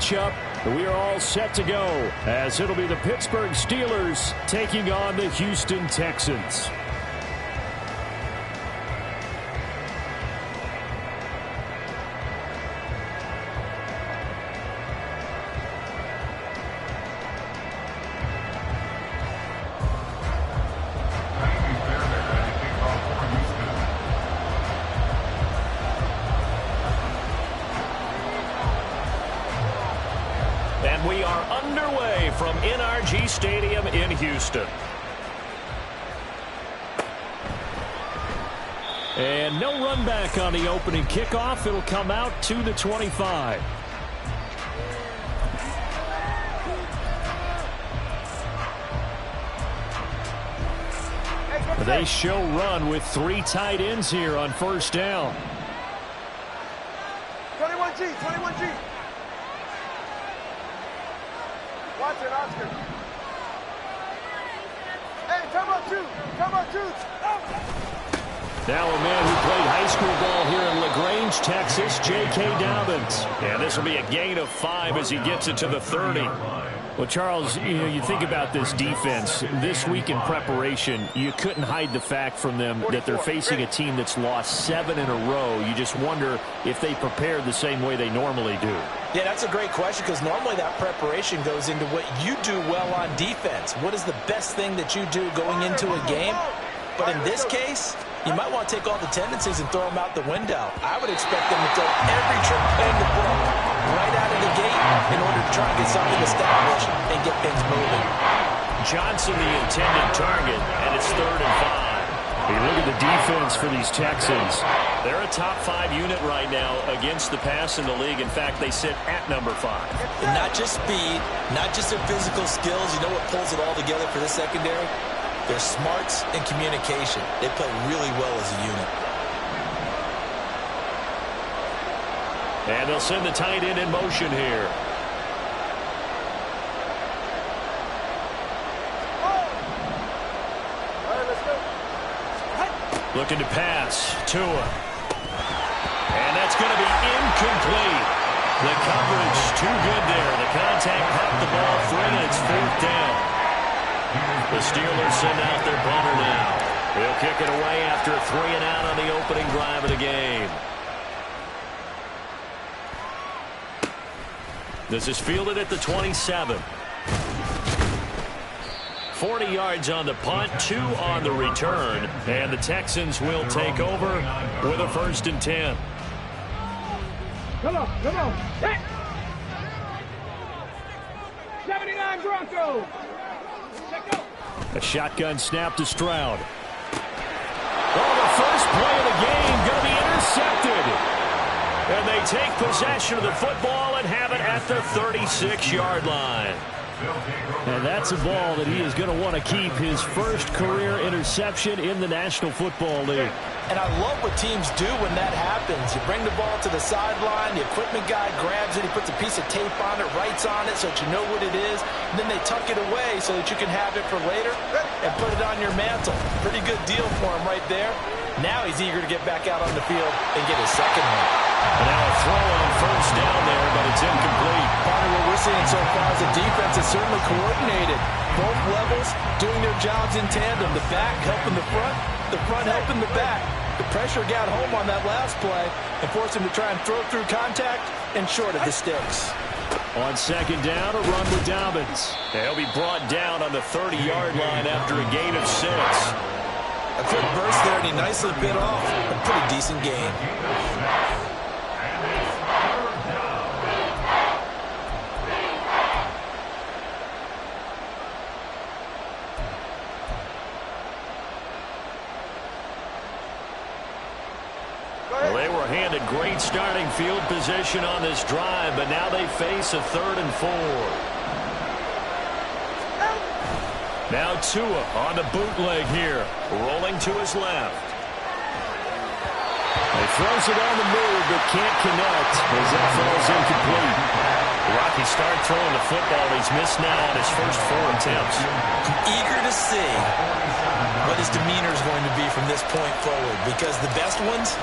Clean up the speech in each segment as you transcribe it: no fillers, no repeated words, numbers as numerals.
matchup. We are all set to go as it'll be the Pittsburgh Steelers taking on the Houston Texans. And we are underway from NRG Stadium in Houston. And no run back on the opening kickoff. It'll come out to the 25. They show run with 3 tight ends here on first down. 21G, 21G. Watch it, Oscar. Hey, come on, two. Come on, two. Now a man who played high school ball here in LaGrange, Texas, J.K. Dobbins. And this will be a gain of 5 as he gets it to the 30. Well, Charles, you think about this defense. This week in preparation, you couldn't hide the fact from them that they're facing a team that's lost 7 in a row. You just wonder if they prepared the same way they normally do. Yeah, that's a great question because normally that preparation goes into what you do well on defense. What is the best thing that you do going into a game? But in this case, you might want to take all the tendencies and throw them out the window. I would expect them to throw every trick in the book right out of the gate in order to try and get something established and get things moving. Johnson the intended target, and it's 3rd and 5. You look at the defense for these Texans. They're a top 5 unit right now against the pass in the league. In fact, they sit at number 5. And not just speed, not just their physical skills. You know what pulls it all together for this secondary? Their smarts and communication. They play really well as a unit. And they'll send the tight end in motion here. Looking to pass. Tua. And that's going to be incomplete. The coverage too good there. The contact popped the ball free, and it's 4th down. The Steelers send out their punter now. He'll kick it away after a 3-and-out on the opening drive of the game. This is fielded at the 27. 40 yards on the punt, 2 on the return, and the Texans will take over with a 1st and 10. Come on, come on. Hey. 79 Broncos. A shotgun snap to Stroud. Oh, the first play of the game going to be intercepted. And they take possession of the football and have it at the 36-yard line. And that's a ball that he is going to want to keep, his first career interception in the National Football League. And I love what teams do when that happens. You bring the ball to the sideline, the equipment guy grabs it, he puts a piece of tape on it, writes on it so that you know what it is, and then they tuck it away so that you can have it for later and put it on your mantle. Pretty good deal for him right there. Now he's eager to get back out on the field and get his second one. And now a throw on first down there, but it's incomplete. Part of what we're seeing so far is the defense is certainly coordinated. Both levels doing their jobs in tandem. The back helping the front helping the back. The pressure got home on that last play and forced him to try and throw through contact and short of the sticks. On second down, a run with Dobbins. He'll be brought down on the 30-yard line after a gain of 6. A quick burst there, and he nicely bit off a pretty decent gain. Well, they were handed great starting field position on this drive, but now they face a 3rd and 4. Now Tua on the bootleg here, rolling to his left. He throws it on the move, but can't connect as that falls incomplete. Rocky start throwing the football. He's missed now on his first 4 attempts. I'm eager to see what his demeanor is going to be from this point forward, because the best ones,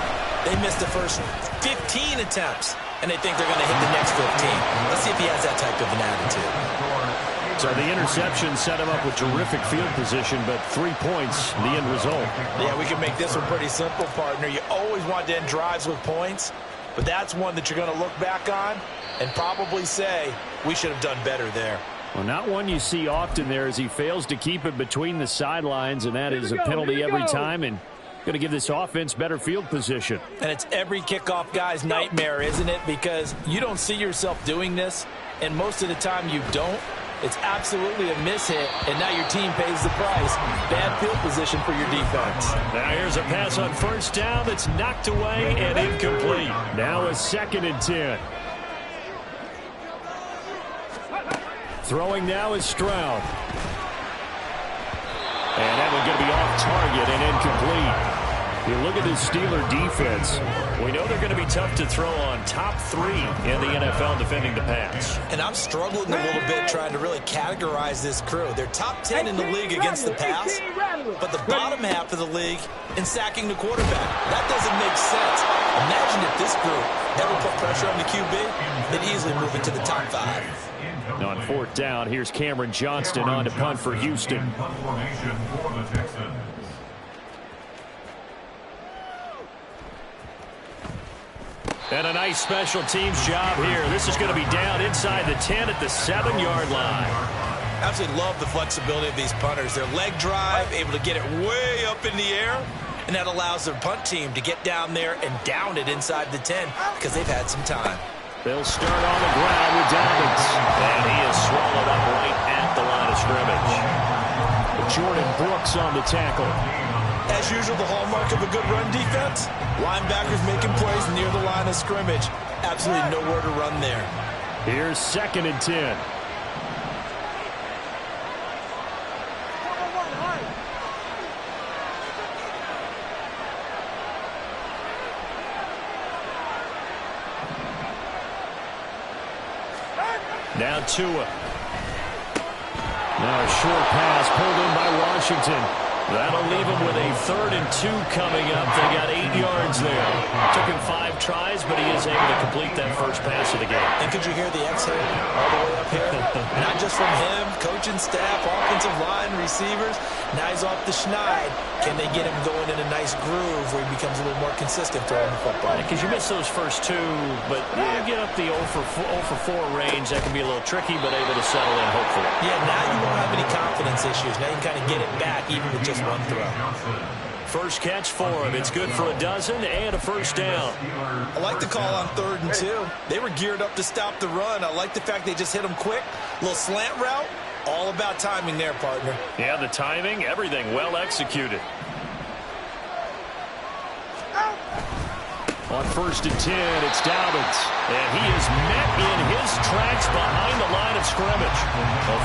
they missed the first 15 attempts. and they think they're going to hit the next 15. Let's see if he has that type of an attitude. So the interception set him up with terrific field position, but 3 points, the end result. Yeah, we can make this one pretty simple, partner. You always want to end drives with points, but that's one that you're going to look back on and probably say, we should have done better there. Well, not one you see often there as he fails to keep it between the sidelines, and that is a penalty every time, and going to give this offense better field position. And it's every kickoff guy's nightmare, isn't it? Because you don't see yourself doing this, and most of the time you don't. It's absolutely a mishit, and now your team pays the price. Bad field position for your defense. Now here's a pass on first down that's knocked away and incomplete. Now a 2nd and 10. Throwing now is Stroud. And that one's going to be off target and incomplete. You look at this Steeler defense. We know they're going to be tough to throw on top 3 in the NFL defending the pass. And I'm struggling a little bit trying to really categorize this crew. They're top 10 in the league against the pass, but the bottom half of the league in sacking the quarterback. That doesn't make sense. Imagine if this group ever put pressure on the QB, they'd easily move into the top 5. On 4th down, here's Cameron Johnston on to punt for Houston. And a nice special teams job here. This is going to be down inside the 10 at the 7-yard line. Absolutely love the flexibility of these punters. Their leg drive, able to get it way up in the air, and that allows their punt team to get down there and down it inside the 10 because they've had some time. They'll start on the ground with Dobbins. And he is swallowed up right at the line of scrimmage. Jordan Brooks on the tackle. As usual, the hallmark of a good run defense, linebackers making plays near the line of scrimmage. Absolutely nowhere to run there. Here's 2nd and 10. Now Tua. Now a short pass pulled in by Washington. That'll leave him with a 3rd and 2 coming up. They got 8 yards there. Took him 5 tries, but he is able to complete that first pass of the game. And could you hear the exhale all the way up here? Not just from him, coaching staff, offensive line, receivers. Now he's off the schneid. Can they get him going in a nice groove where he becomes a little more consistent throwing the football? Because you miss those first 2, but you get up the 0 for 4 range. That can be a little tricky, but able to settle in, hopefully. Yeah, now you won't have any confidence issues. Now you can kind of get it back, even with just one throw. First catch for him. It's good for a dozen and a first down. I like the call on 3rd and 2. They were geared up to stop the run. I like the fact they just hit them quick. Little slant route. All about timing there, partner. Yeah, the timing, everything well executed. On 1st and 10, it's Dobbins. And he is met in his tracks behind the line of scrimmage.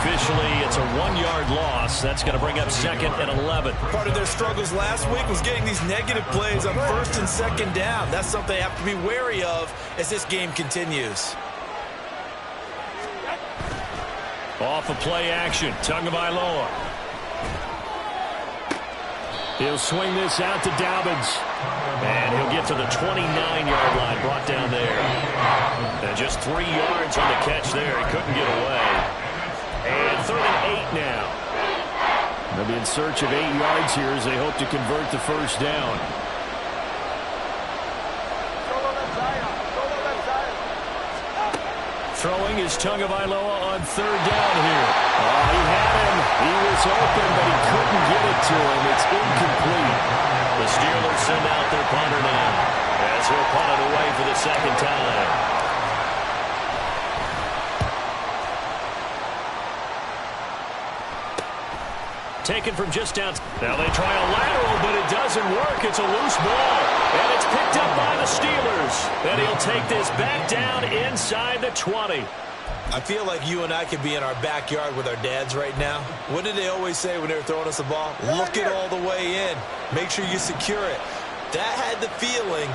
Officially, it's a 1-yard loss. That's going to bring up 2nd and 11. Part of their struggles last week was getting these negative plays on 1st and 2nd down. That's something they have to be wary of as this game continues. Off of play action, Tagovailoa. He'll swing this out to Dobbins. And he'll get to the 29-yard line, brought down there. And just 3 yards on the catch there. He couldn't get away. And 3rd and 8 now. They'll be in search of 8 yards here as they hope to convert the first down. Throwing is Tagovailoa on 3rd down here. Oh, he had him. He was open, but he couldn't get it to him. It's incomplete. The Steelers send out their punter now as he'll punt it away for the 2nd time. Taken from just out. Now they try a lateral, but it doesn't work. It's a loose ball. And it's picked up by the Steelers. And he'll take this back down inside the 20. I feel like you and I could be in our backyard with our dads right now. What did they always say when they were throwing us the ball? Look it all the way in. Make sure you secure it. That had the feeling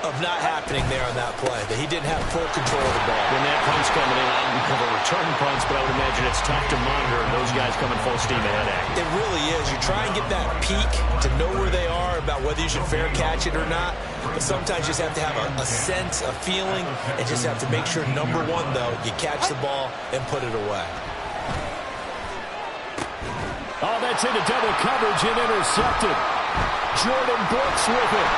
of not happening there on that play, that he didn't have full control of the ball. When that punt's coming in, I'm covering return punts, but I would imagine it's tough to monitor those guys coming full steam ahead at you. It really is. You try and get that peek to know where they are about whether you should fair catch it or not. But sometimes you just have to have a sense, a feeling, and just have to make sure, number one, though, you catch the ball and put it away. Oh, that's into double coverage and intercepted. Jordan Brooks with it.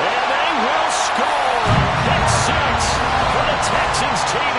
And they will score. Pick 6 for the Texans TD.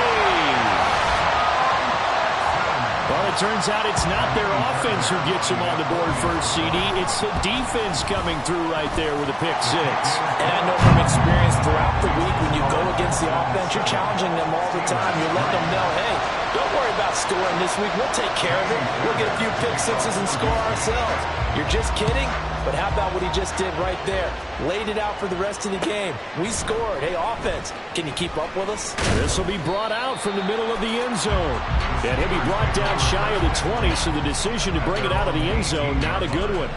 Well, it turns out it's not their offense who gets them on the board first, CD. It's the defense coming through right there with a pick 6. And I know from experience throughout the week, when you go against the offense, you're challenging them all the time. You're letting them know, hey, don't worry about scoring this week. We'll take care of it. We'll get a few pick 6s and score ourselves. You're just kidding? But how about what he just did right there? Laid it out for the rest of the game. We scored. Hey, offense, can you keep up with us? This will be brought out from the middle of the end zone. And he'll be brought down shy of the 20, so the decision to bring it out of the end zone, not a good one.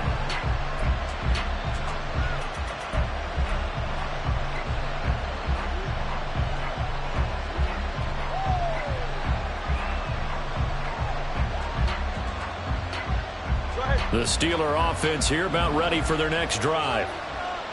The Steeler offense here about ready for their next drive.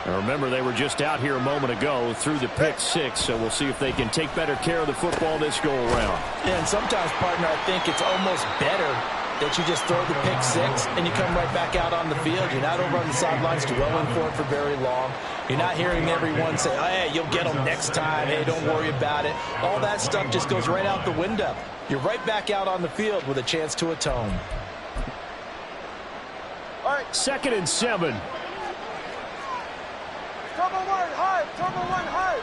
Now remember, they were just out here a moment ago through the pick 6, so we'll see if they can take better care of the football this go-around. Yeah, and sometimes, partner, I think it's almost better that you just throw the pick 6 and you come right back out on the field. You're not over on the sidelines dwelling for it for very long. You're not hearing everyone say, oh, hey, you'll get them next time. Hey, don't worry about it. All that stuff just goes right out the window. You're right back out on the field with a chance to atone. All right. 2nd and 7. Turbo 1 high. Turbo 1 high.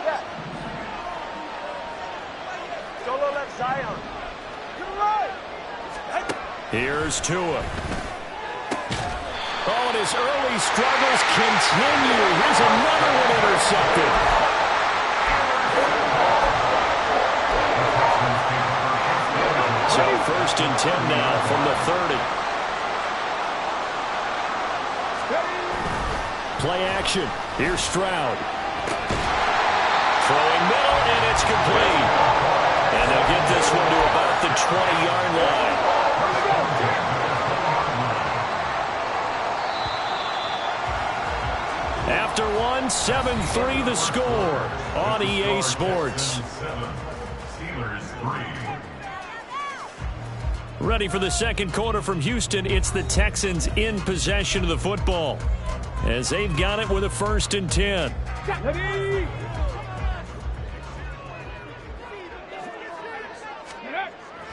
Step. Solo left Zion. To the right. Here's Tua. Oh, and his early struggles continue. Here's another one intercepted. So 1st and 10 now from the 30. Play action. Here's Stroud. Throwing middle, and it's complete. And they'll get this one to about the 20-yard line. After one, 7-3 the score on EA Sports. Ready for the second quarter from Houston. It's the Texans in possession of the football as they've got it with a 1st and 10.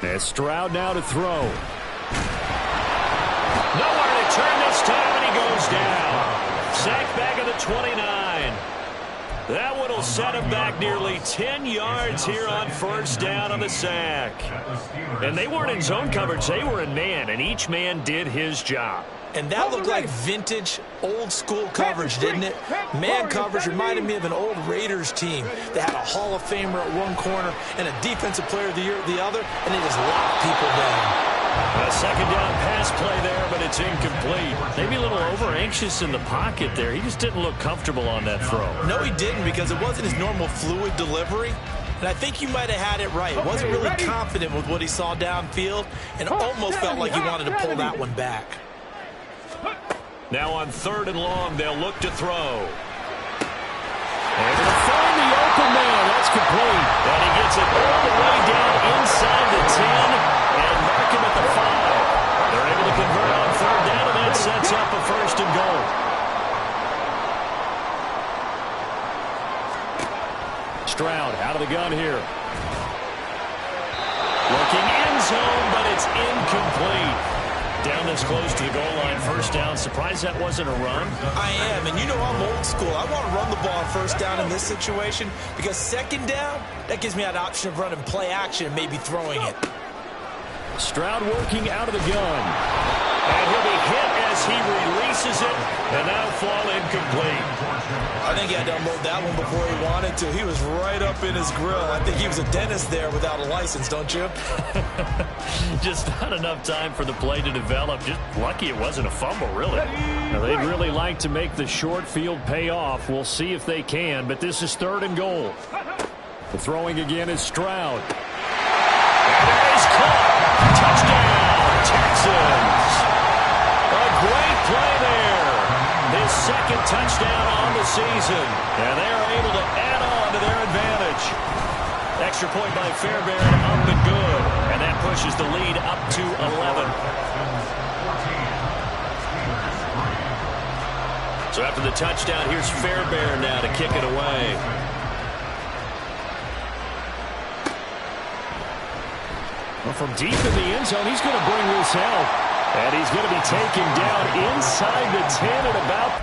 And Stroud now to throw. Nowhere to turn this time, and he goes down. Sacked back at the 29. That one will set him back nearly 10 yards here on 1st down on the sack. And they weren't in zone coverage. They were in man, and each man did his job. And that looked like vintage, old-school coverage, didn't it? Man coverage reminded me of an old Raiders team that had a Hall of Famer at one corner and a defensive player of the year at the other, and they just locked people down. A 2nd down pass play there, but it's incomplete. Maybe a little over-anxious in the pocket there. He just didn't look comfortable on that throw. No, he didn't, because it wasn't his normal fluid delivery. And I think you might have had it right. Wasn't really confident with what he saw downfield and almost felt like he wanted to pull that one back. Now on 3rd and long, they'll look to throw. And they'll find the open man. That's complete. And he gets it all the way down inside the 10 and mark him at the 5. They're able to convert on 3rd down, and that sets up a 1st and goal. Stroud out of the gun here. Looking end zone, but it's incomplete. Down this close to the goal line, 1st down. Surprised that wasn't a run? I am, and you know I'm old school. I want to run the ball on 1st down in this situation because 2nd down, that gives me an option of running play action and maybe throwing it. Stroud working out of the gun. And he'll be hit as he releases it, and that'll fall incomplete. I think he had to unload that one before he wanted to. He was right up in his grill. I think he was a dentist there without a license, don't you? Just not enough time for the play to develop. Just lucky it wasn't a fumble, really. Now, they'd really like to make the short field pay off. We'll see if they can, but this is 3rd and goal. The throwing again is Stroud. And it is caught. Touchdown, Texans. A great play there. His 2nd touchdown on the season. And they are able to add on to their advantage. Extra point by Fairbairn up and good. And that pushes the lead up to 11. So after the touchdown, here's Fairbairn now to kick it away. Well, from deep in the end zone, he's going to bring this out. And he's going to be taken down inside the 10 at about...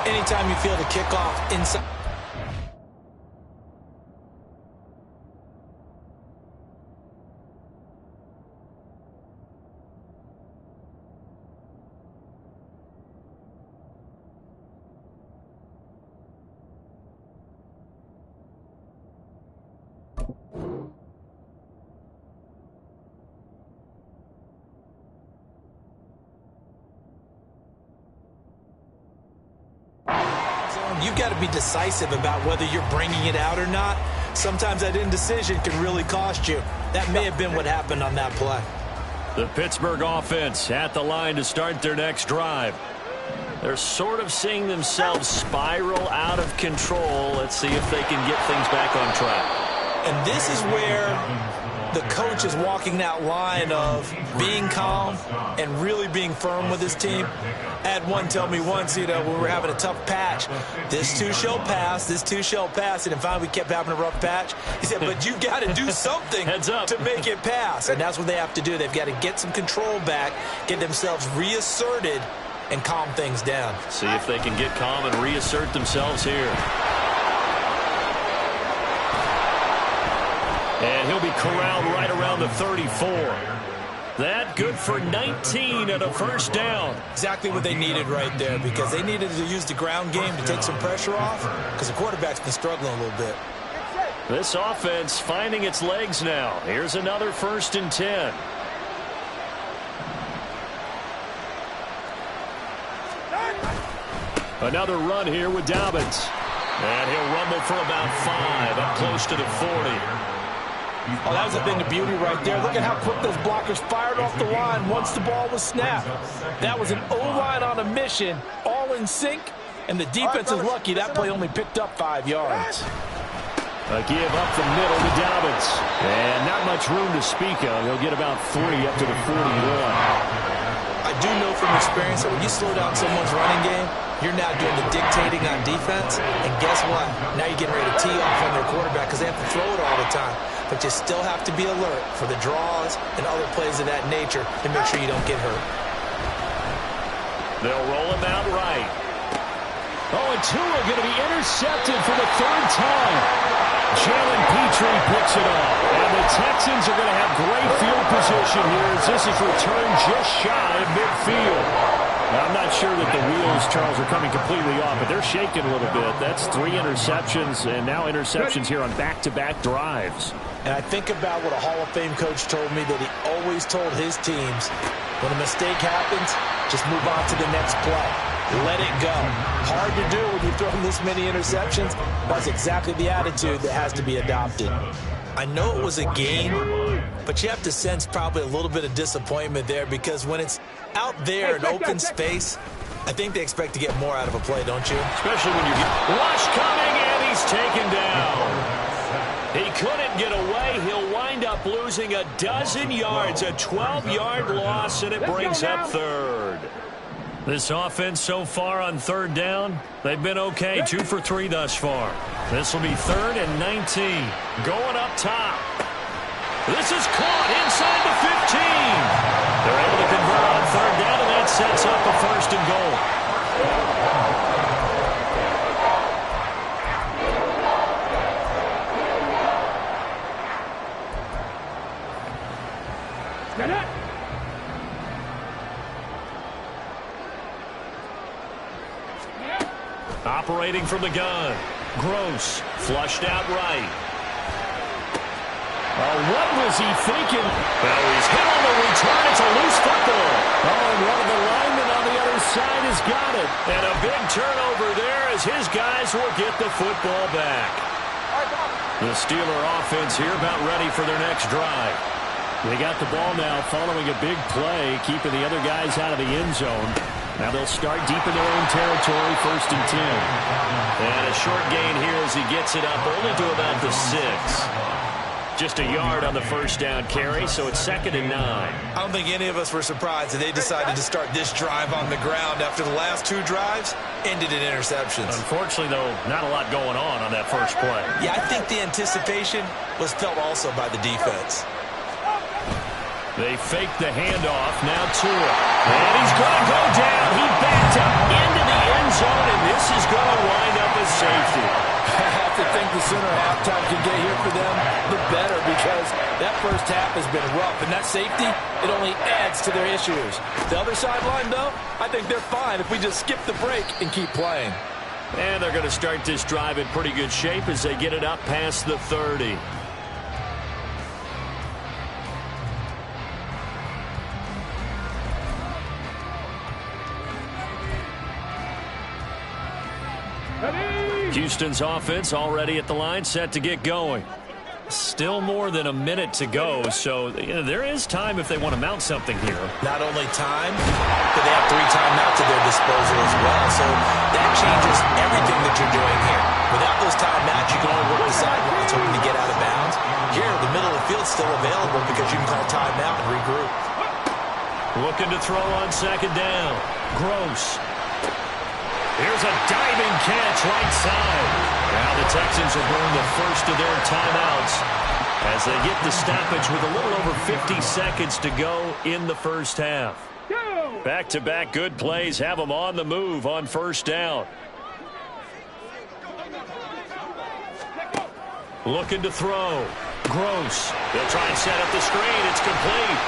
Anytime you feel the kickoff inside. You've got to be decisive about whether you're bringing it out or not. Sometimes that indecision can really cost you. That may have been what happened on that play. The Pittsburgh offense at the line to start their next drive. They're sort of seeing themselves spiral out of control. Let's see if they can get things back on track. And this is where the coach is walking that line of being calm and really being firm with his team. I had one tell me once, when we were having a tough patch, this too shall pass, this too shall pass. And finally we kept having a rough patch. He said, but you got to do something to make it pass. And that's what they have to do. They've got to get some control back, get themselves reasserted, and calm things down. See if they can get calm and reassert themselves here. And he'll be corralled right around the 34. That good for 19 and a first down. Exactly what they needed right there, because they needed to use the ground game to take some pressure off, because the quarterback's been struggling a little bit. This offense finding its legs now. Here's another 1st and 10. Another run here with Dobbins. And he'll rumble for about 5, up close to the 40. Oh, that was a thing of beauty right there. Look at how quick those blockers fired off the line once the ball was snapped. That was an O-line on a mission, all in sync, and the defense is lucky that play only picked up 5 yards. A give up the middle to Dobbins. And not much room to speak of. He'll get about 3 up to the 41. I do know from experience that when you slow down someone's running game, you're now doing the dictating on defense. And guess what? Now you're getting ready to tee off on their quarterback because they have to throw it all the time. But you still have to be alert for the draws and other plays of that nature to make sure you don't get hurt. They'll roll him out right. Oh, and Tua going to be intercepted for the 3rd time. Jalen Petrie picks it off. And the Texans are going to have great field position here as this is returned just shy of midfield. Now, I'm not sure that the wheels, Charles, are coming completely off, but they're shaking a little bit. That's 3 interceptions, and now interceptions here on back-to-back drives. And I think about what a Hall of Fame coach told me that he always told his teams, when a mistake happens, just move on to the next play. Let it go. Hard to do when you've thrown this many interceptions. That's exactly the attitude that has to be adopted. I know it was a gain, but you have to sense probably a little bit of disappointment there because when it's out there in open space, I think they expect to get more out of a play, don't you? Especially when you get rush coming, and he's taken down. He couldn't get away. He'll wind up losing a dozen yards, a 12-yard loss, and it brings up third. This offense so far on third down, they've been okay, 2 for 3 thus far. This will be 3rd and 19. Going up top. This is caught inside the 15. They're able to convert on third down, and that sets up a 1st and goal. Operating from the gun. Gross. Flushed out right. What was he thinking? Well, he's hit on the return. It's a loose football. And one of the linemen on the other side has got it. And a big turnover there as his guys will get the football back. The Steeler offense here about ready for their next drive. They got the ball now following a big play, keeping the other guys out of the end zone. Now they'll start deep in their own territory, 1st and 10. And a short gain here as he gets it up only to about the 6. Just a yard on the 1st down carry, so it's 2nd and 9. I don't think any of us were surprised that they decided to start this drive on the ground after the last 2 drives ended in interceptions. Unfortunately, though, not a lot going on that first play. Yeah, I think the anticipation was felt also by the defense. They fake the handoff, now Tua. And he's going to go down. He backed up into the end zone, and this is going to wind up as safety. I have to think the sooner halftime can get here for them, the better, because that first half has been rough. And that safety, it only adds to their issues. The other sideline, though, I think they're fine if we just skip the break and keep playing. And they're going to start this drive in pretty good shape as they get it up past the 30. Houston's offense already at the line, set to get going. Still more than a minute to go, so there is time if they want to mount something here. Not only time, but they have 3 timeouts at their disposal as well, so that changes everything that you're doing here. Without those timeouts, you can only work the sidelines hoping to get out of bounds. Here, the middle of the field's still available because you can call timeout and regroup. Looking to throw on 2nd down. Gross. Here's a diving catch right side. Now the Texans will burn the first of their timeouts as they get the stoppage with a little over 50 seconds to go in the first half. Back-to-back good plays have them on the move on 1st down. Looking to throw. Gross. They'll try and set up the screen. It's complete.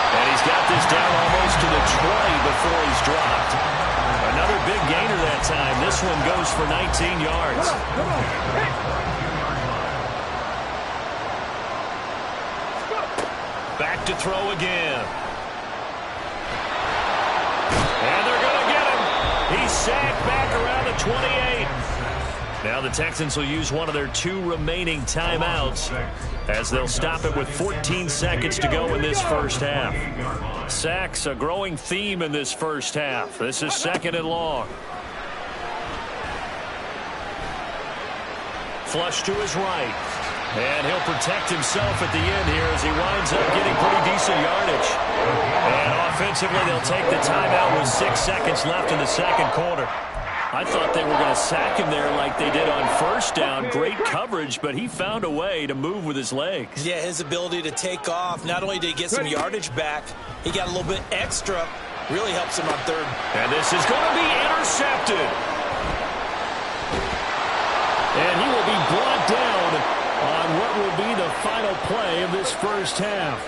And he's got this down almost to the 20 before he's dropped. Another big gainer that time. This one goes for 19 yards. Back to throw again. And they're going to get him. He's sacked back around the 28. Now the Texans will use one of their 2 remaining timeouts as they'll stop it with 14 seconds to go in this first half. Sacks, a growing theme in this first half. This is 2nd and long. Flush to his right. And he'll protect himself at the end here as he winds up getting pretty decent yardage. And offensively, they'll take the timeout with 6 seconds left in the 2nd quarter. I thought they were going to sack him there like they did on 1st down. Great coverage, but he found a way to move with his legs. Yeah, his ability to take off. Not only did he get some yardage back, he got a little bit extra. Really helps him on 3rd. And this is going to be intercepted. And he will be brought down on what will be the final play of this first half.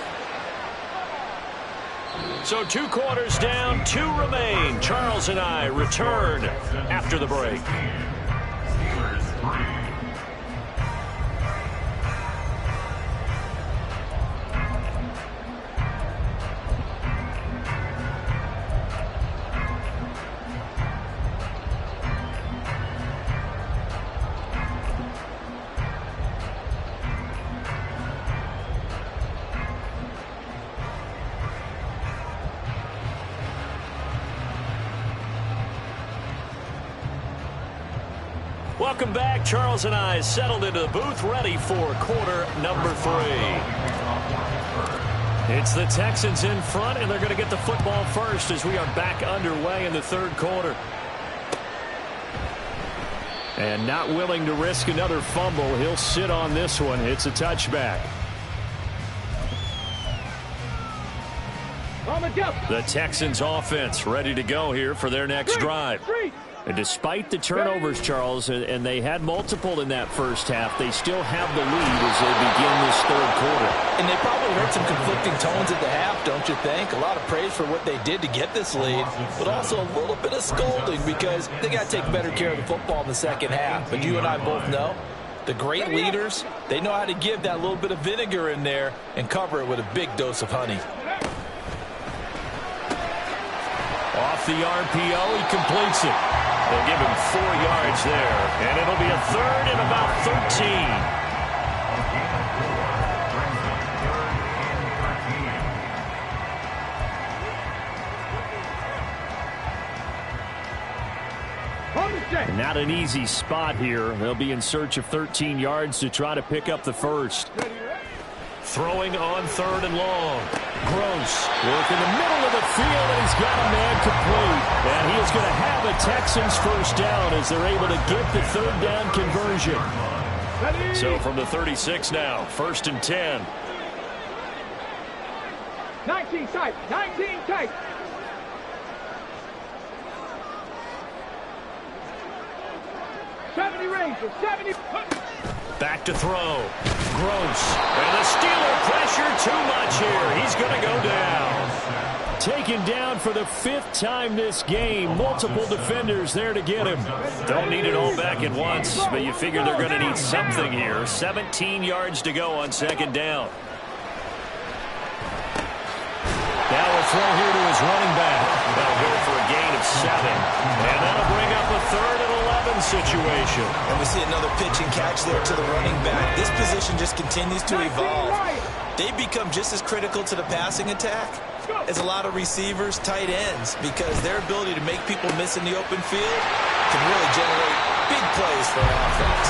So 2 quarters down, 2 remain. Charles and I return after the break. Welcome back. Charles and I settled into the booth, ready for quarter number 3. It's the Texans in front, and they're going to get the football first as we are back underway in the third quarter. And not willing to risk another fumble, he'll sit on this one. It's a touchback. The Texans offense ready to go here for their next drive. And despite the turnovers, Charles, and they had multiple in that first half, they still have the lead as they begin this third quarter. And they probably heard some conflicting tones at the half, don't you think? A lot of praise for what they did to get this lead, but also a little bit of scolding because they got to take better care of the football in the second half. But you and I both know the great leaders, they know how to give that little bit of vinegar in there and cover it with a big dose of honey. Off the RPO, he completes it. They'll give him 4 yards there, and it'll be a third and about 13. Not an easy spot here. They'll be in search of 13 yards to try to pick up the first. Throwing on third and long. Gross work in the middle of the field, and he's got a man complete. And he is going to have a Texans first down as they're able to get the third down conversion. So from the 36 now, 1st and 10. 19 tight, 19 tight. Ranger, 70. Back to throw. Gross. And the Steeler pressure too much here. He's going to go down. Taken down for the 5th time this game. Multiple defenders there to get him. Don't need it all back at once, but you figure they're going to need something here. 17 yards to go on 2nd down. Now a throw here to his running back. That'll go for a gain of 7. And that'll bring up a 3rd and 11 situation. And we see another pitch and catch there to the running back. This position just continues to evolve. They become just as critical to the passing attack as a lot of receivers, tight ends, because their ability to make people miss in the open field can really generate big plays for an offense.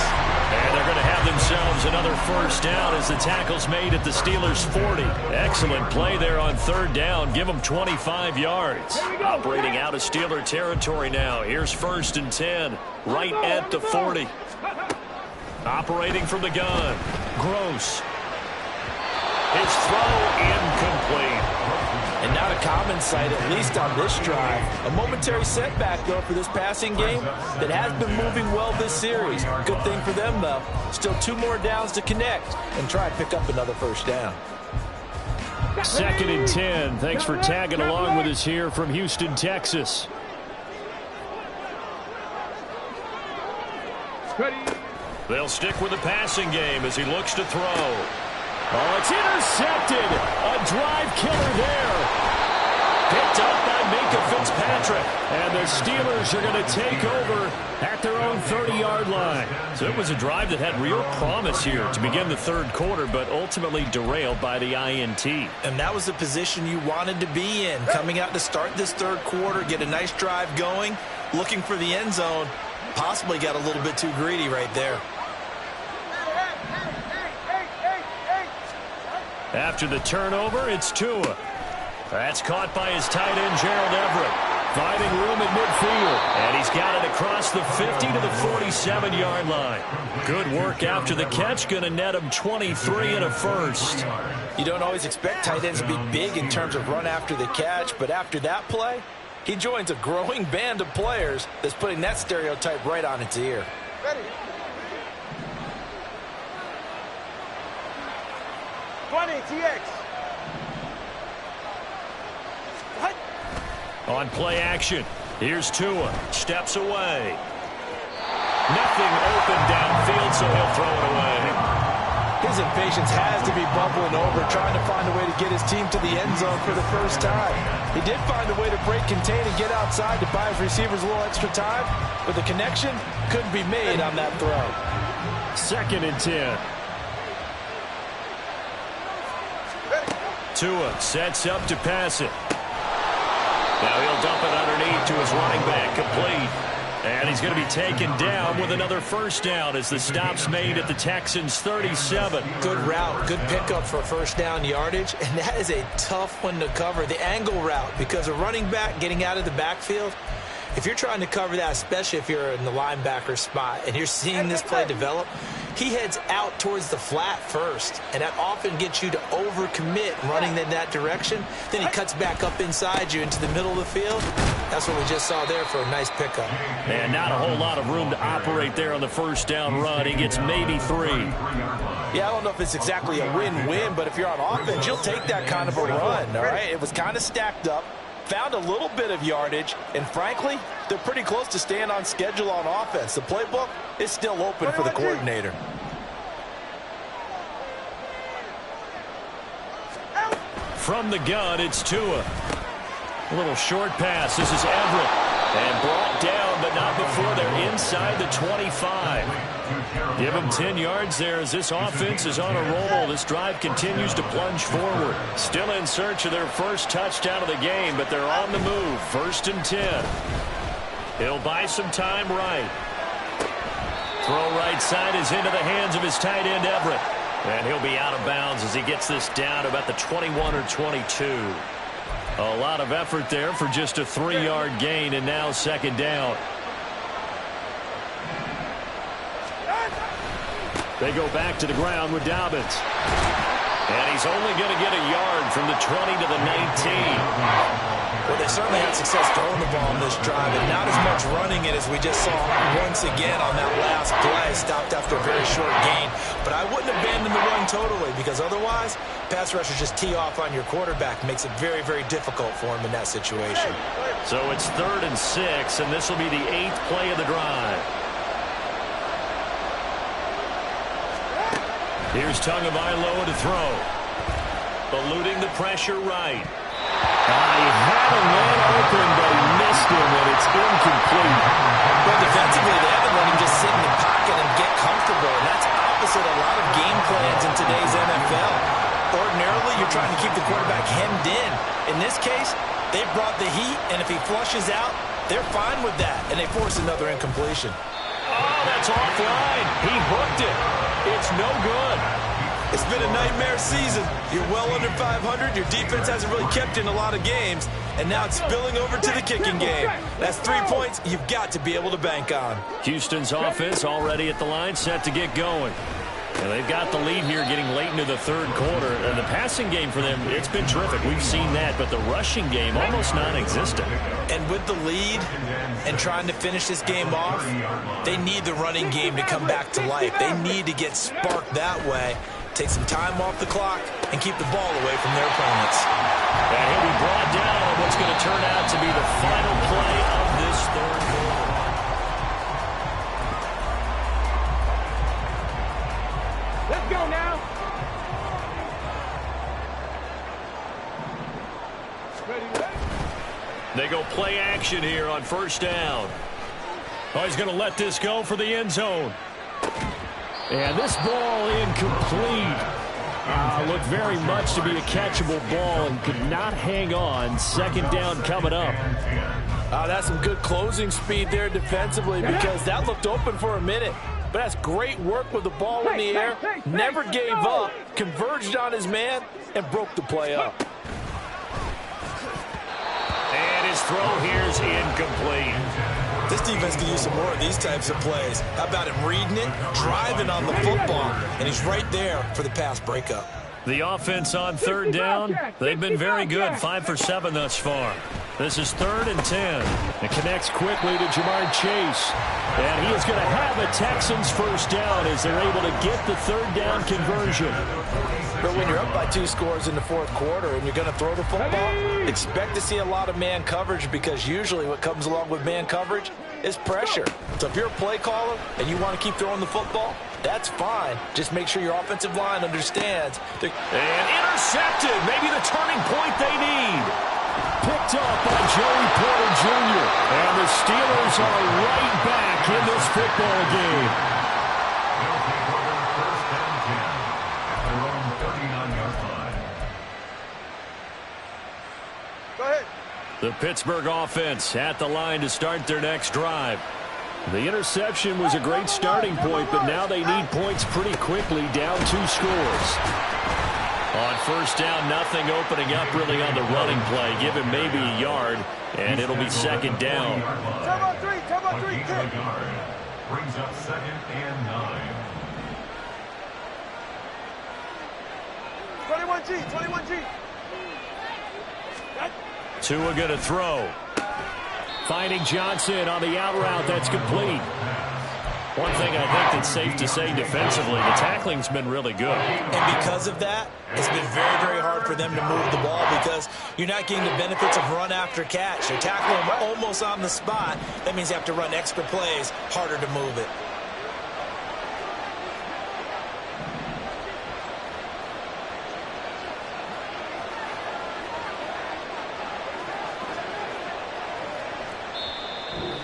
And they're going to have themselves another first down as the tackle's made at the Steelers' 40. Excellent play there on 3rd down. Give them 25 yards. Operating out of Steeler territory now. Here's 1st and 10, right at the 40. Operating from the gun. Gross. His throw incomplete. And not a common sight, at least on this drive. A momentary setback, though, for this passing game that has been moving well this series. Good thing for them, though. Still 2 more downs to connect and try and pick up another first down. 2nd and 10. Thanks for tagging along with us here from Houston, Texas. They'll stick with the passing game as he looks to throw. Oh, it's intercepted. A drive killer there. Picked up by Minkah Fitzpatrick. And the Steelers are going to take over at their own 30-yard line. So it was a drive that had real promise here to begin the 3rd quarter, but ultimately derailed by the INT. And that was the position you wanted to be in. Coming out to start this 3rd quarter, get a nice drive going, looking for the end zone. Possibly got a little bit too greedy right there. After the turnover, it's Tua. That's caught by his tight end, Gerald Everett. Finding room at midfield. And he's got it across the 50 to the 47-yard line. Good work after the catch. Going to net him 23 and a first. You don't always expect tight ends to be big in terms of run after the catch, but after that play, he joins a growing band of players that's putting that stereotype right on its ear. Ready. 20, TX. What? On play action, here's Tua. Steps away. Nothing open downfield, so he'll throw it away. His impatience has to be bubbling over, trying to find a way to get his team to the end zone for the first time. He did find a way to break contain and get outside to buy his receivers a little extra time, but the connection couldn't be made on that throw. 2nd and 10. Tua sets up to pass it. Now he'll dump it underneath to his running back, complete. And he's going to be taken down with another first down as the stop's made at the Texans' 37. Good route, good pickup for first down yardage, and that is a tough one to cover. The angle route, because a running back getting out of the backfield, if you're trying to cover that, especially if you're in the linebacker spot and you're seeing this play develop, he heads out towards the flat first, and that often gets you to overcommit running in that direction. Then he cuts back up inside you into the middle of the field. That's what we just saw there for a nice pickup. And not a whole lot of room to operate there on the first down run. He gets maybe 3. Yeah, I don't know if it's exactly a win-win, but if you're on offense, you'll take that kind of a run, all right? It was kind of stacked up, found a little bit of yardage, and frankly, they're pretty close to staying on schedule on offense. The playbook is still open for the coordinator. From the gun, it's Tua. A little short pass. This is Everett. And brought down, but not before they're inside the 25. Give them 10 yards there as this offense is on a roll. This drive continues to plunge forward. Still in search of their first touchdown of the game, but they're on the move. 1st and 10. He'll buy some time right. Throw right side is into the hands of his tight end, Everett. And he'll be out of bounds as he gets this down about the 21 or 22. A lot of effort there for just a 3-yard gain, and now 2nd down. They go back to the ground with Dobbins. And he's only going to get a yard from the 20 to the 19. Well, they certainly had success throwing the ball in this drive, and not as much running it as we just saw once again on that last play. Stopped after a very short gain. But I wouldn't abandon the run totally, because otherwise, pass rushers just tee off on your quarterback. Makes it very, very difficult for him in that situation. So it's 3rd and 6, and this will be the 8th play of the drive. Here's Tagovailoa to throw. Eluding the pressure right. He had a man open, but he missed him, and it's incomplete. Well, defensively, they haven't let him just sit in the pocket and get comfortable, and that's opposite a lot of game plans in today's NFL. Ordinarily, you're trying to keep the quarterback hemmed in. In this case, they brought the heat, and if he flushes out, they're fine with that, and they force another incompletion. Oh, that's offline. He hooked it. It's no good. It's been a nightmare season. You're well under 500. Your defense hasn't really kept you in a lot of games. And now it's spilling over to the kicking game. That's 3 points you've got to be able to bank on. Houston's offense already at the line, set to get going. And they've got the lead here getting late into the 3rd quarter. And the passing game for them, it's been terrific. We've seen that. But the rushing game, almost non-existent. And with the lead and trying to finish this game off, they need the running game to come back to life. They need to get sparked that way. Take some time off the clock and keep the ball away from their opponents. And he'll be brought down on what's going to turn out to be the final play of this 3rd quarter. Let's go now. They go play action here on 1st down. Oh, he's going to let this go for the end zone. And this ball incomplete. Looked very much to be a catchable ball and could not hang on. 2nd down coming up. That's some good closing speed there defensively, because that looked open for a minute. But that's great work with the ball in the air. Never gave up, converged on his man, and broke the play up. And his throw here is incomplete. This defense can use some more of these types of plays. How about him reading it, driving on the football, and he's right there for the pass breakup. The offense on 3rd down, they've been very good, 5 for 7 thus far. This is 3rd and 10. It connects quickly to Jamar Chase. And he is going to have a Texans first down as they're able to get the 3rd down conversion. But when you're up by 2 scores in the 4th quarter and you're going to throw the football, expect to see a lot of man coverage, because usually what comes along with man coverage is pressure. So if you're a play caller and you want to keep throwing the football, that's fine. Just make sure your offensive line understands. And intercepted. Maybe the turning point they need. Picked up by Joey Porter Jr. And the Steelers are right back in this football game. The Pittsburgh offense at the line to start their next drive. The interception was a great starting point, but now they need points pretty quickly, down 2 scores. On first down, nothing opening up really on the running play. Give him maybe a yard, and it'll be second down. Come on, 3, kick. Brings up 2nd and 9. 21G. Tua going to throw. Finding Johnson on the out route. That's complete. One thing I think that's safe to say defensively, the tackling's been really good. And because of that, it's been very, very hard for them to move the ball because you're not getting the benefits of run after catch. You're tackling them almost on the spot. That means you have to run extra plays, harder to move it.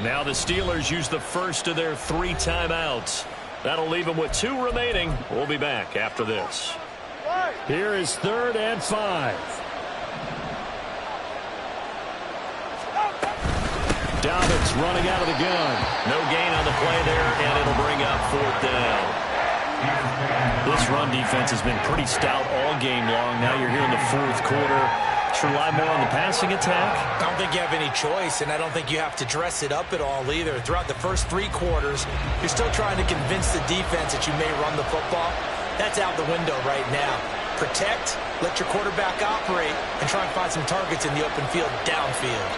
Now the Steelers use the first of their 3 timeouts. That'll leave them with 2 remaining. We'll be back after this. Here is 3rd and 5. Dobbins running out of the gun. No gain on the play there, and it'll bring up 4th down. This run defense has been pretty stout all game long. Now you're here in the 4th quarter. Should rely more on the passing attack? I don't think you have any choice, and I don't think you have to dress it up at all either. Throughout the first 3 quarters, you're still trying to convince the defense that you may run the football. That's out the window right now. Protect, let your quarterback operate, and try and find some targets in the open field downfield.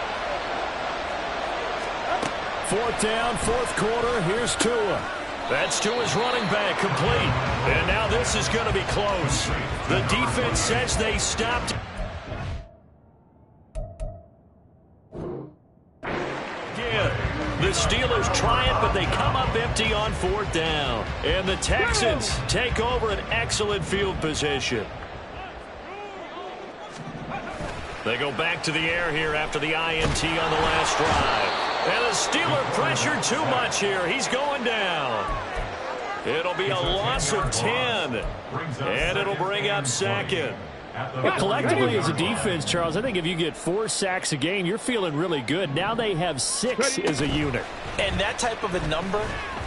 4th down, 4th quarter. Here's Tua. That's Tua's running back, complete. And now this is going to be close. The defense says they stopped. The Steelers try it, but they come up empty on 4th down. And the Texans take over an excellent field position. They go back to the air here after the INT on the last drive. And the Steeler pressured too much here. He's going down. It'll be a loss of 10. And it'll bring up 2nd. Well, collectively as a defense, Charles, I think if you get 4 sacks a game, you're feeling really good. Now they have 6 as a unit. And that type of a number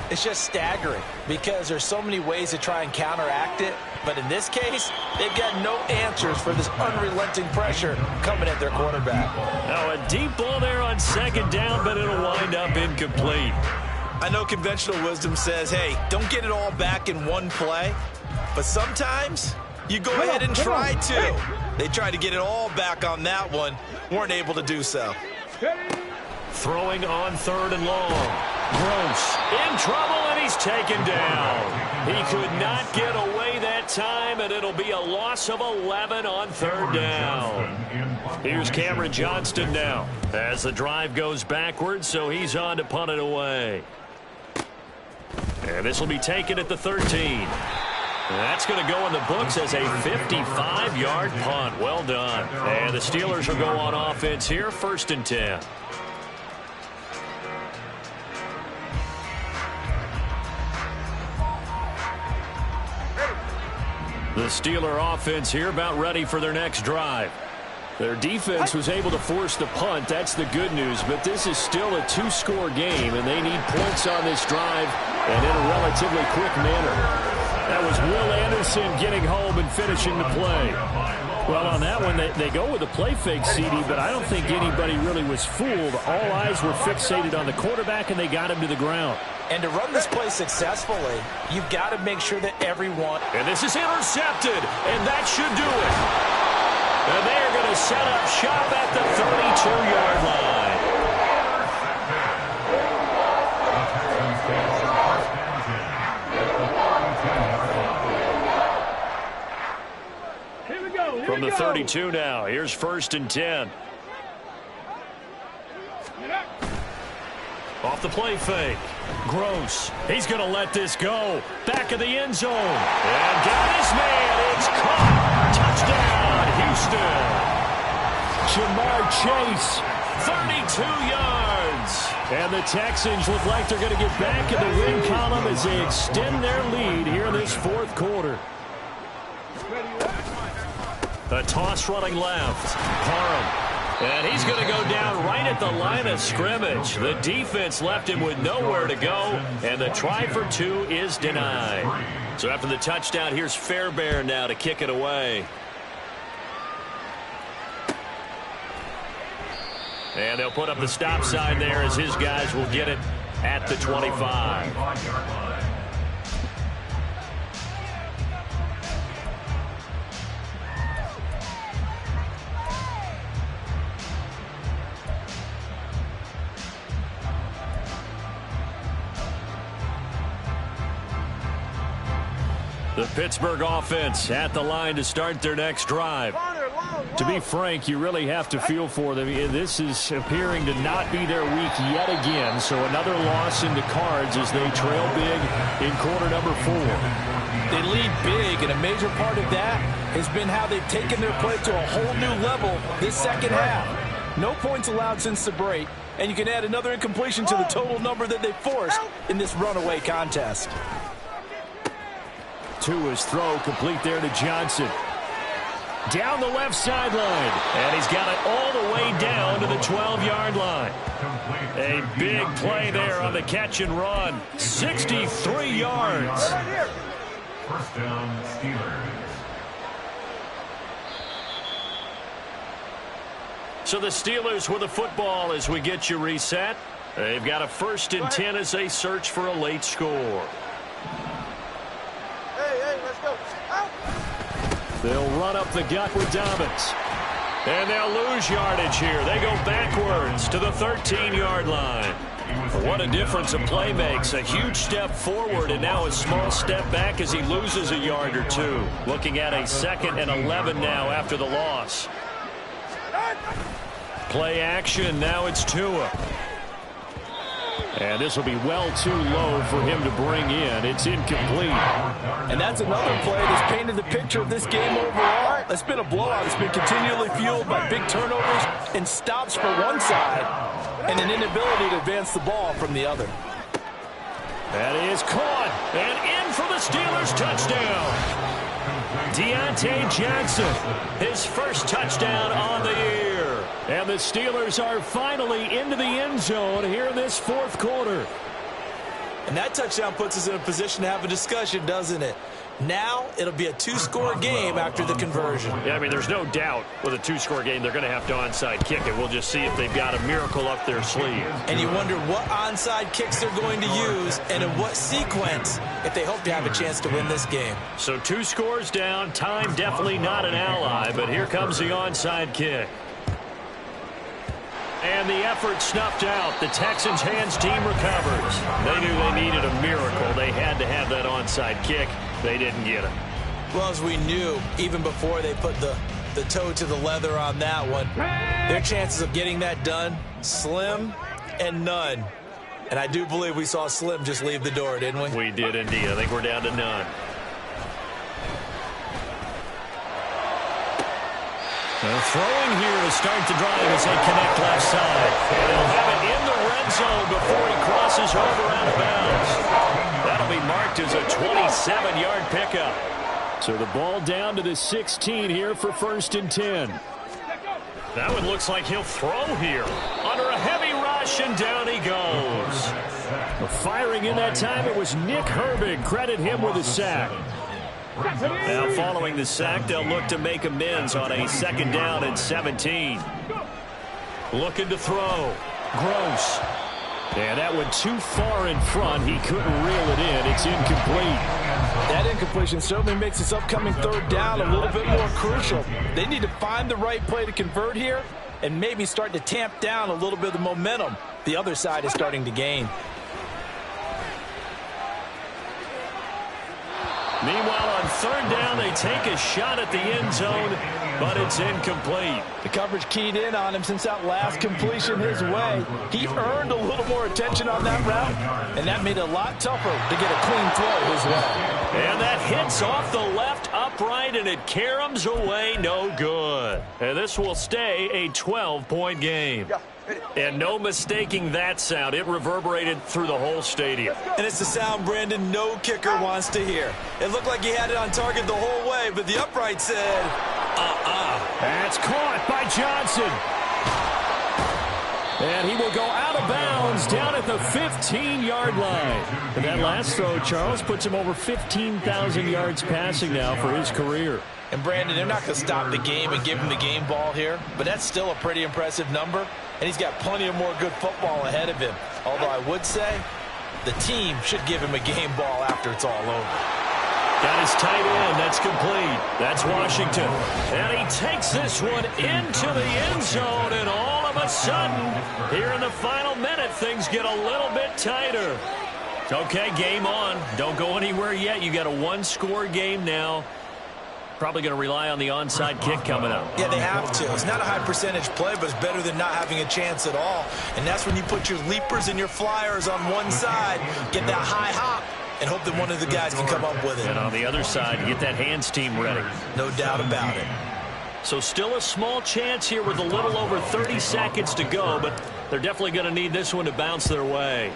is just staggering because there's so many ways to try and counteract it. But in this case, they've got no answers for this unrelenting pressure coming at their quarterback. Now a deep ball there on 2nd down, but it'll wind up incomplete. I know conventional wisdom says, hey, don't get it all back in one play. But sometimes you go ahead and try to. They tried to get it all back on that one. Weren't able to do so. Throwing on 3rd and long. Gross in trouble, and he's taken down. He could not get away that time, and it'll be a loss of 11 on 3rd down. Here's Cameron Johnston now as the drive goes backwards, so he's on to punt it away. And this will be taken at the 13. That's going to go in the books as a 55-yard punt. Well done. And the Steelers will go on offense here, 1st and 10. The Steeler offense here about ready for their next drive. Their defense was able to force the punt. That's the good news. But this is still a 2-score game, and they need points on this drive and in a relatively quick manner. That was Will Anderson getting home and finishing the play. Well, on that one, they go with a play fake, CD, but I don't think anybody really was fooled. All eyes were fixated on the quarterback, and they got him to the ground. And to run this play successfully, you've got to make sure that everyone... And this is intercepted, and that should do it. And they are going to set up shop at the 32-yard line. From the 32 now, here's 1st and 10. Off the play fake. Gross. He's going to let this go. Back of the end zone. And got his man. It's caught. Touchdown, Houston. Jamar Chase, 32 yards. And the Texans look like they're going to get back in the win column as they extend their lead here in this 4th quarter. The toss running left. Parham. And he's going to go down right at the line of scrimmage. The defense left him with nowhere to go, and the try for two is denied. So after the touchdown, here's Fairbairn now to kick it away. And they'll put up the stop sign there as his guys will get it at the 25. The Pittsburgh offense at the line to start their next drive. To be frank, you really have to feel for them. This is appearing to not be their week yet again, so another loss in the cards as they trail big in quarter number 4. They lead big, and a major part of that has been how they've taken their play to a whole new level this second half. No points allowed since the break, and you can add another incompletion to the total number that they forced in this runaway contest. To his throw, complete there to Johnson. Down the left sideline, and he's got it all the way down to the 12-yard line. A big play there on the catch and run. 63 yards. First down, Steelers. So the Steelers with the football as we get you reset. They've got a 1st and 10 as they search for a late score. They'll run up the gut with Dobbins. And they'll lose yardage here. They go backwards to the 13-yard line. What a difference a play makes. A huge step forward and now a small step back as he loses a yard or two. Looking at a 2nd and 11 now after the loss. Play action. Now it's Tua. And this will be well too low for him to bring in. It's incomplete. And that's another play that's painted the picture of this game overall. It's been a blowout. It's been continually fueled by big turnovers and stops for one side and an inability to advance the ball from the other. That is caught and in for the Steelers touchdown. Deontay Johnson, his first touchdown on the year. And the Steelers are finally into the end zone here in this 4th quarter. And that touchdown puts us in a position to have a discussion, doesn't it? Now it'll be a 2-score game after the conversion. Yeah, I mean, there's no doubt with a 2-score game they're going to have to onside kick it. We'll just see if they've got a miracle up their sleeve. And you wonder what onside kicks they're going to use and in what sequence if they hope to have a chance to win this game. So 2 scores down, time definitely not an ally, but here comes the onside kick. And the effort snuffed out. The Texans' hands team recovers. They knew they needed a miracle. They had to have that onside kick. They didn't get it. Well, as we knew, even before they put the toe to the leather on that one, their chances of getting that done, slim and none. And I do believe we saw Slim just leave the door, didn't we? We did indeed. I think we're down to none. Throwing here to start the drive as they connect left side. And they'll have it in the red zone before he crosses over out of bounds. That'll be marked as a 27-yard pickup. So the ball down to the 16 here for 1st and 10. That one looks like he'll throw here. Under a heavy rush, and down he goes. Firing in that time, it was Nick Herbig. Credit him with a sack. Now following the sack, they'll look to make amends on a 2nd down and 17. Looking to throw. Gross. And that went too far in front. He couldn't reel it in. It's incomplete. That incompletion certainly makes this upcoming 3rd down a little bit more crucial. They need to find the right play to convert here and maybe start to tamp down a little bit of the momentum the other side is starting to gain. Meanwhile, on 3rd down, they take a shot at the end zone, but it's incomplete. The coverage keyed in on him since that last completion his way. He earned a little more attention on that route, and that made it a lot tougher to get a clean throw his way. And that hits off the left upright, and it caroms away no good. And this will stay a 12-point game. And no mistaking that sound. It reverberated through the whole stadium. And it's the sound Brandon no kicker wants to hear. It looked like he had it on target the whole way, but the upright said, That's caught by Johnson. And he will go out of bounds down at the 15-yard line. And that last throw, Charles, puts him over 15,000 yards passing now for his career. And, Brandon, they're not going to stop the game and give him the game ball here, but that's still a pretty impressive number, and he's got plenty of more good football ahead of him. Although I would say the team should give him a game ball after it's all over. Got his tight end. That's complete. That's Washington. And he takes this one into the end zone, and all of a sudden, here in the final minute, things get a little bit tighter. Okay, game on. Don't go anywhere yet. You got a one-score game now. Probably going to rely on the onside kick coming up. Yeah, they have to. It's not a high percentage play, but it's better than not having a chance at all. And that's when you put your leapers and your flyers on one side, get that high hop, and hope that one of the guys can come up with it. And on the other side, you get that hands team ready. No doubt about it. So still a small chance here with a little over 30 seconds to go, but they're definitely going to need this one to bounce their way.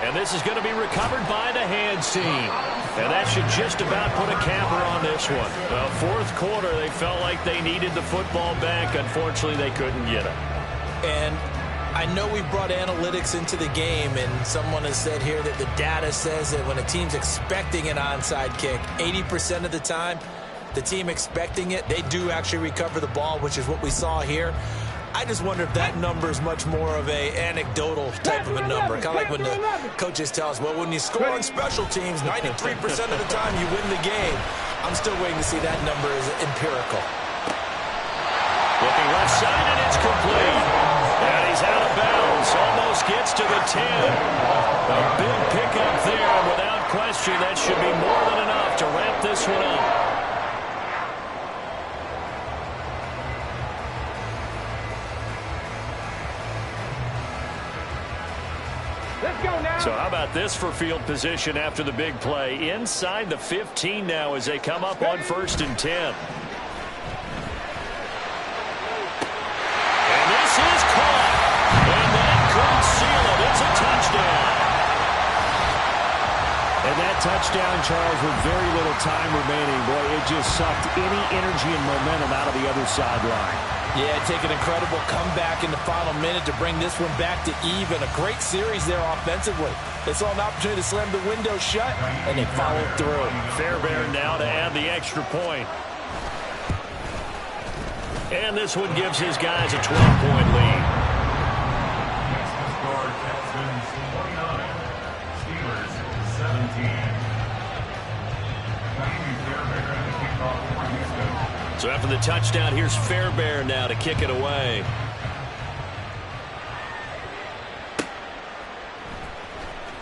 And this is going to be recovered by the hands team. And that should just about put a capper on this one. Well, fourth quarter, they felt like they needed the football back. Unfortunately, they couldn't get it. And I know we brought analytics into the game, and someone has said here that the data says that when a team's expecting an onside kick, 80% of the time, the team expecting it, they do actually recover the ball, which is what we saw here. I just wonder if that number is much more of a anecdotal type of a number. Kind of like when the coaches tell us, well, when you score on special teams, 93% of the time you win the game. I'm still waiting to see that number as empirical. Looking left side, and it's complete. And he's out of bounds. Almost gets to the 10. A big pickup there. Without question, that should be more than enough to wrap this one up. So how about this for field position after the big play? Inside the 15 now as they come up on 1st and 10. And this is caught. And that could seal it. It's a touchdown. And that touchdown, Charles, with very little time remaining. Boy, it just sucked any energy and momentum out of the other sideline. Yeah, take an incredible comeback in the final minute to bring this one back to even. A great series there offensively. They saw an opportunity to slam the window shut, and they followed through. Fairbairn now to add the extra point. And this one gives his guys a 12-point lead. Next to score, Texans 29, Steelers 17. Miami Fairbairn to kick off for Houston. So after the touchdown, here's Fairbairn now to kick it away.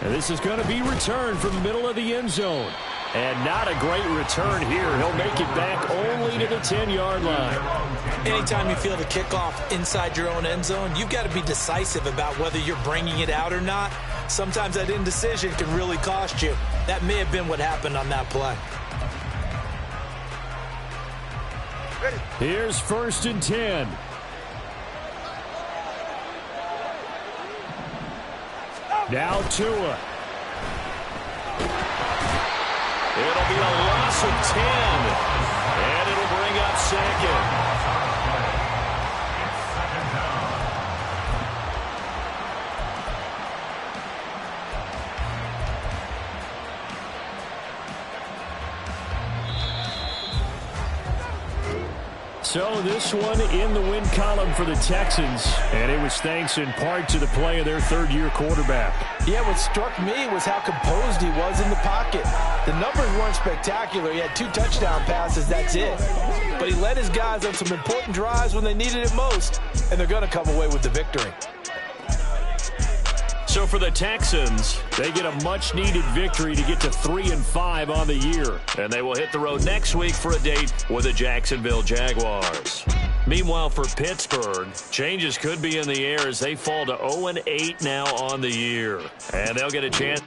And this is going to be returned from the middle of the end zone. And not a great return here. He'll make it back only to the 10-yard line. Anytime you feel the kickoff inside your own end zone, you've got to be decisive about whether you're bringing it out or not. Sometimes that indecision can really cost you. That may have been what happened on that play. Here's 1st and 10. Now Tua. It'll be a loss of 10. And it'll bring up 2nd. So this one in the win column for the Texans, and it was thanks in part to the play of their third-year quarterback. Yeah, what struck me was how composed he was in the pocket. The numbers weren't spectacular. He had 2 touchdown passes, that's it. But he led his guys on some important drives when they needed it most, and they're going to come away with the victory. So for the Texans, they get a much-needed victory to get to 3-5 on the year. And they will hit the road next week for a date with the Jacksonville Jaguars. Meanwhile, for Pittsburgh, changes could be in the air as they fall to 0-8 now on the year. And they'll get a chance.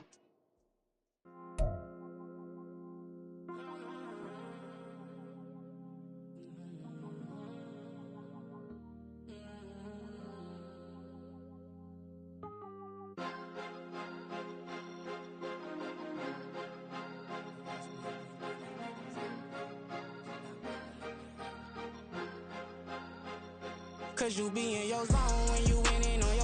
Cause you be in your zone when you winning on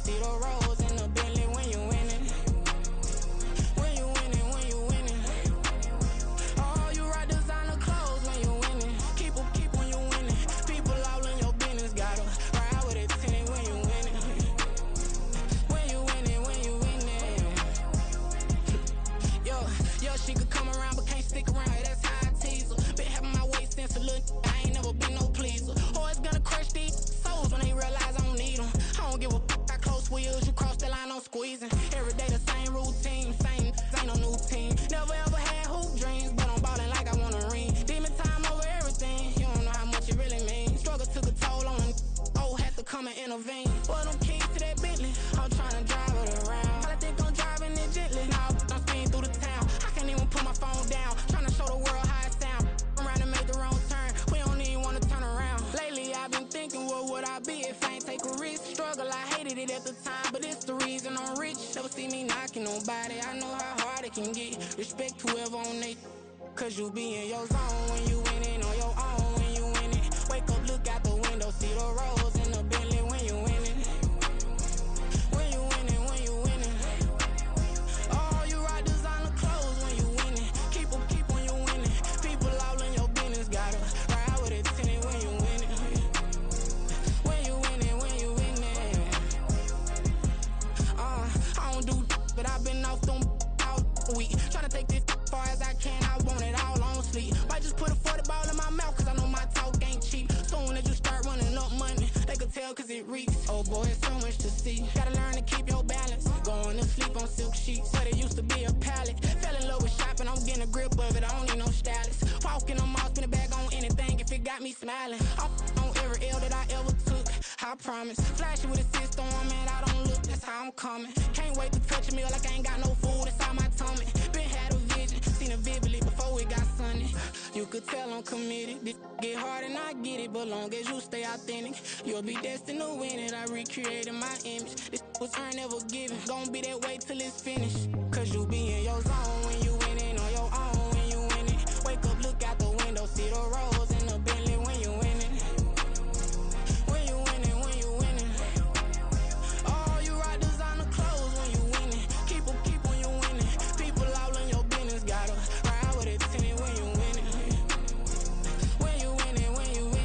see the rose in the Bentley when you winning. When you winning, when you winning. Oh, you rock designer clothes when you winning. Keep when you winning. People all in your business, gotta ride with it tinted when you winning. When you winning, when you winning. Yo, she could come around but can't stick around. That's how I tease her. Been having my way since a little. I ain't never been no pleaser. Always gonna crush these souls when they realize I don't need them. I don't give a f***. I close wheels, you cross the line, I'm squeezing. Every day the same routine, same, ain't no new team. Never ever had hoop dreams, but I'm ballin' like I want a ring. Demon time over everything, you don't know how much it really means. Struggle took a toll on them, oh, had to come and intervene. Boy, them keys to that Bentley, I'm tryna drive it around. I think I'm driving it gently, now I'm speeding through the town. I can't even put my phone down, tryna show the world how it sound. Around and make the wrong turn, we don't even wanna turn around. Lately I've been thinking, what would I be if I ain't take a risk? Struggle, I hated it at the time, but it's the reason I'm rich. Never see me knocking nobody, I know how hard it can get. Respect whoever on they, cause you be in your zone when you winning on your own when you winning. Wake up, look out the window, see the rose in the Bentley when you winning. When you winning, when you winning. Oh, you rock designer clothes when you winning. Keep when you winning. People all in your business, gotta ride with it tinted when you winning. When you winning, when you winning. I don't do but I've been off them all week. Tryna take this far as I can, I want it all on sleep. Might just put a 40 ball in my mouth, cause I know my talk ain't cheap. Soon as you start running up money, they could tell cause it reeks. Oh boy, it's so much to see. Gotta learn to keep your balance. Going to sleep on silk sheets, but it used to be a pallet. Fell in love with shopping, I'm getting a grip of it, I don't need no stylist. Walking on mall, spin a bag on anything if it got me smiling. I'm on every L that I ever took, I promise. Flashy with a system on, man, I don't look, that's how I'm coming. Can't wait to touch a meal like I ain't got no food inside my tummy. Been had a vision, seen it vividly before it got sunny. You could tell I'm committed. This get hard and I get it, but long as you stay authentic, you'll be destined to win it. I recreated my image. This was earned, never given. Gonna be that way till it's finished. Cause you be in your zone when you winning on your own when you winning. Wake up, look out the window, see the rose in the Bentley when you winning. When you winning, when you winning. Oh, you rock designer clothes when you winning. Keep when you winning. People all in your business, gotta ride with it tinted when you winning. When you winning, when you winning.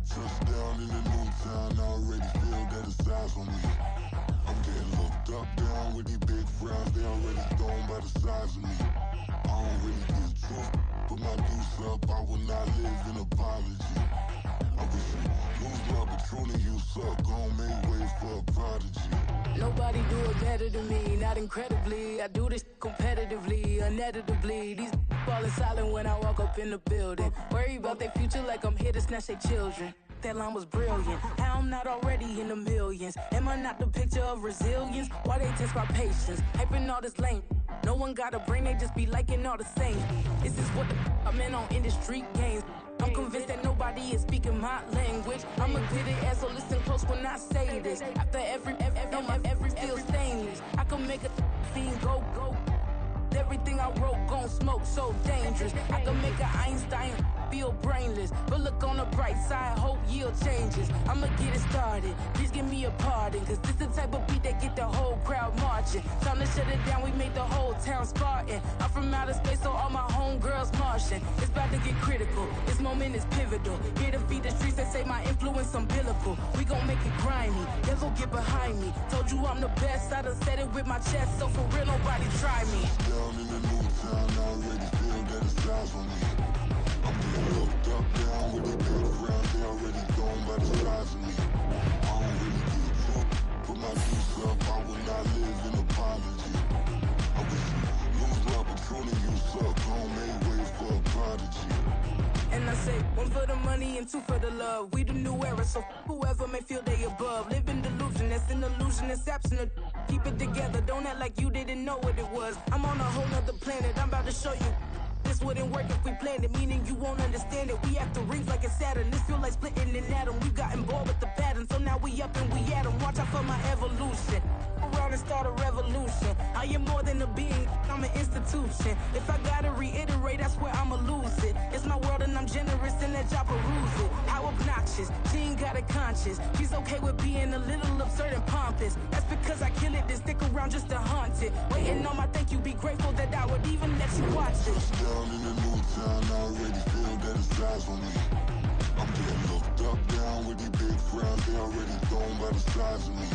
Touchdown in the new town, I already feel that it's eyes on me. I'm getting looked up, down with these big frowns, they already gone by the size of me. I don't really get truth, put my deuce up, I will not live in apology. I wish you lose love, but truly you suck, gon' make way for a prodigy. Nobody do it better than me, not incredibly. I do this competitively, uneditably. These falling silent when I walk up in the building. Worry about their future like I'm here to snatch their children. That line was brilliant. How I'm not already in the millions? Am I not the picture of resilience? Why they test my patience? Hyping all this lame. No one got a brain, they just be liking all the same. This is what the I'm in on industry games. I'm convinced that nobody is speaking my language. I'm a good ass, so listen close when I say this. After every feel stainless. I can make a scene go. Everything I wrote gon' smoke, so dangerous. I can make an Einstein feel brainless, but look on the bright side, hope yield changes. I'ma get it started, please give me a pardon, cause this the type of beat that get the whole crowd marching. Time to shut it down, we made the whole town Spartan. I'm from outer space, so all my homegirls Martian. It's about to get critical, this moment is pivotal. Here to feed the streets, they say my influence umbilical. We gon' make it grimy, never get behind me. Told you I'm the best, I done said it with my chest, so for real nobody try me. Down in the new town, I already feel that it's eyes on me. I'm getting looked up, down with these big frowns, they already gone by the size of me. I don't really get drunk, put my juice up, I will not live in apology. I wish you lose love, but truly you suck, gon' make way for a prodigy. And I say, one for the money and two for the love. We the new era, so whoever may feel they above. Live in delusion, It's an illusion, it's absent. Keep it together, don't act like you didn't know what it was. I'm on a whole nother planet, I'm about to show you. This wouldn't work if we planned it, meaning you won't understand it. We have to rings like a Saturn. This feel like splitting an atom. We gotten bored with the pattern, so now we up and we at 'em. Watch out for my evolution. Around and start a revolution. I am more than a being, I'm an institution. If I gotta reiterate, that's where I'ma lose it. It's my world and I'm generous and that y'all peruse it. How obnoxious, she ain't got a conscience. She's okay with being a little absurd and pompous. That's because I kill it, then stick around just to haunt it. Waiting on my thank you, be grateful that I would even let you watch it. Down in the new town, I already feel that it's eyes on me. I'm getting looked up, down with these big frowns, they already thrown by the size of me.